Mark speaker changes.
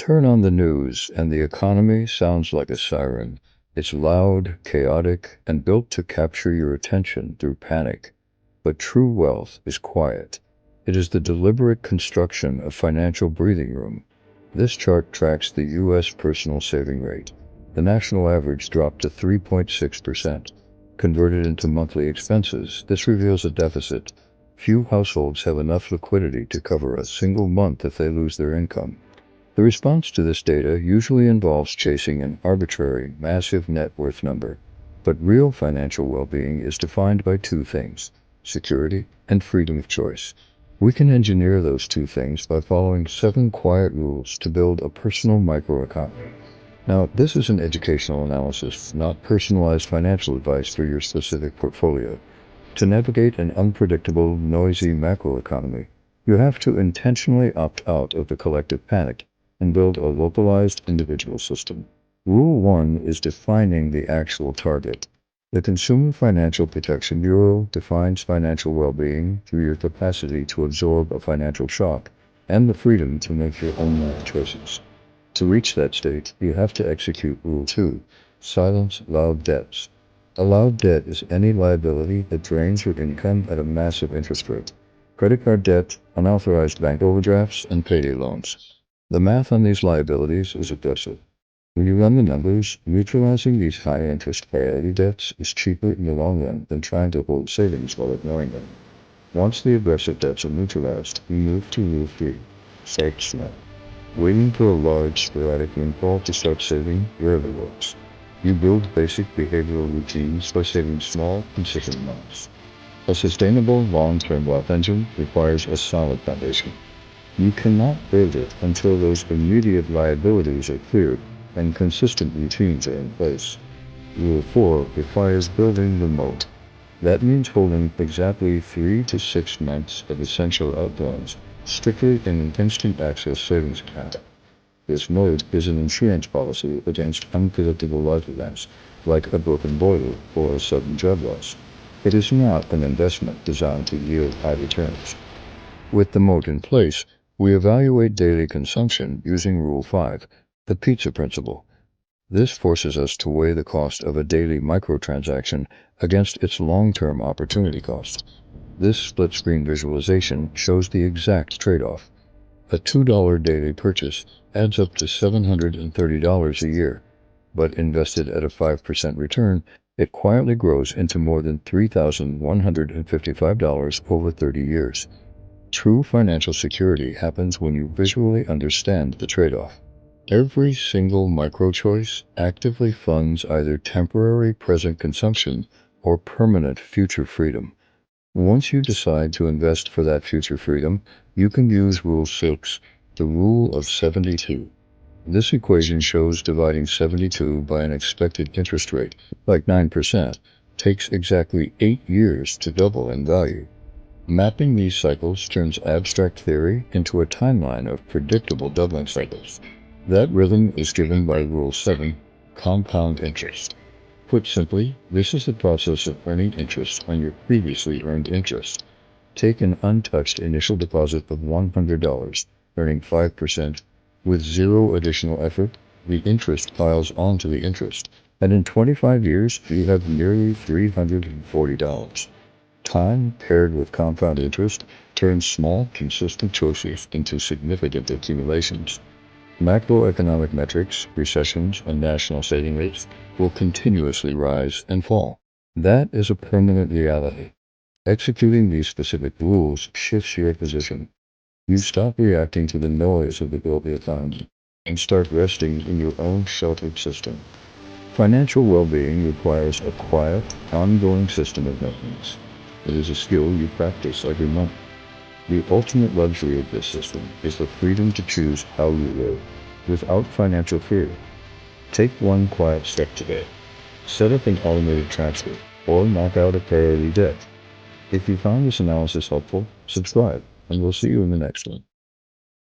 Speaker 1: Turn on the news, and the economy sounds like a siren. It's loud, chaotic, and built to capture your attention through panic. But true wealth is quiet. It is the deliberate construction of financial breathing room. This chart tracks the U.S. personal saving rate. The national average dropped to 3.6%. Converted into monthly expenses, this reveals a deficit. Few households have enough liquidity to cover a single month if they lose their income. The response to this data usually involves chasing an arbitrary, massive net worth number. But real financial well-being is defined by two things: security and freedom of choice. We can engineer those two things by following 7 quiet rules to build a personal microeconomy. Now, this is an educational analysis, not personalized financial advice for your specific portfolio. To navigate an unpredictable, noisy macroeconomy, you have to intentionally opt out of the collective panic and build a localized individual system. Rule 1 is defining the actual target. The Consumer Financial Protection Bureau defines financial well-being through your capacity to absorb a financial shock and the freedom to make your own life choices. To reach that state, you have to execute Rule 2, silence loud debts. A loud debt is any liability that drains your income at a massive interest rate. Credit card debt, unauthorized bank overdrafts, and payday loans. The math on these liabilities is aggressive. When you run the numbers, neutralizing these high-interest priority debts is cheaper in the long run than trying to hold savings while ignoring them. Once the aggressive debts are neutralized, you move to Rule 3, start small. Waiting for a large, sporadic windfall to start saving rarely works. You build basic behavioral routines by saving small, consistent amounts. A sustainable, long-term wealth engine requires a solid foundation. You cannot build it until those immediate liabilities are cleared and consistent routines are in place. Rule 4 requires building the moat. That means holding exactly 3 to 6 months of essential outgoings strictly in an instant access savings account. This moat is an insurance policy against unpredictable life events, like a broken boiler or a sudden job loss. It is not an investment designed to yield high returns. With the moat in place, we evaluate daily consumption using Rule 5, the pizza principle. This forces us to weigh the cost of a daily microtransaction against its long-term opportunity cost. This split-screen visualization shows the exact trade-off. A $2 daily purchase adds up to $730 a year, but invested at a 5% return, it quietly grows into more than $3,155 over 30 years. True financial security happens when you visually understand the trade-off. Every single micro-choice actively funds either temporary present consumption or permanent future freedom. Once you decide to invest for that future freedom, you can use Rule 6, the rule of 72. This equation shows dividing 72 by an expected interest rate, like 9%, takes exactly 8 years to double in value. Mapping these cycles turns abstract theory into a timeline of predictable doubling cycles. That rhythm is given by Rule 7, compound interest. Put simply, this is the process of earning interest on your previously earned interest. Take an untouched initial deposit of $100, earning 5%. With zero additional effort, the interest piles onto the interest, and in 25 years, you have nearly $340. Time, paired with compound interest, turns small, consistent choices into significant accumulations. Macroeconomic metrics, recessions, and national saving rates will continuously rise and fall. That is a permanent reality. Executing these specific rules shifts your position. You stop reacting to the noise of the global economy and start resting in your own sheltered system. Financial well-being requires a quiet, ongoing system of maintenance. It is a skill you practice every month. The ultimate luxury of this system is the freedom to choose how you live, without financial fear. Take one quiet step today. Set up an automated transfer, or knock out a priority debt. If you found this analysis helpful, subscribe, and we'll see you in the next one.